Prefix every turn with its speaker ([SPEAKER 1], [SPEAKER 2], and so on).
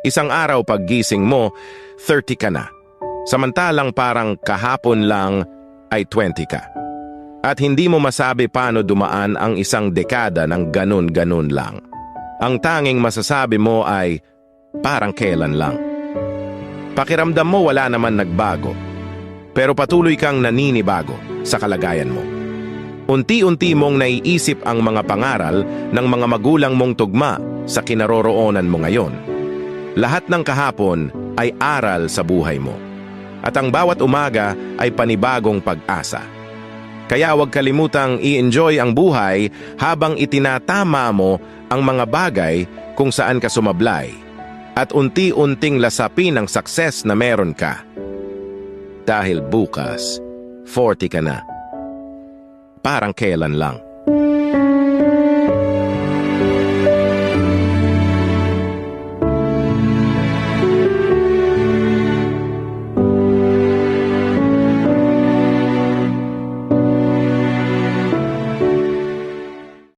[SPEAKER 1] Isang araw paggising mo, 30 ka na. Samantalang parang kahapon lang ay 20 ka. At hindi mo masabi paano dumaan ang isang dekada ng ganun-ganun lang. Ang tanging masasabi mo ay parang kailan lang. Pakiramdam mo wala naman nagbago, pero patuloy kang naninibago sa kalagayan mo. Unti-unti mong naiisip ang mga pangaral ng mga magulang mong tugma sa kinaroroonan mo ngayon. Lahat ng kahapon ay aral sa buhay mo. At ang bawat umaga ay panibagong pag-asa. Kaya huwag kalimutang i-enjoy ang buhay habang itinatama mo ang mga bagay kung saan ka sumablay at unti-unting lasapin ang success na meron ka. Dahil bukas, 40 ka na. Parang kailan lang.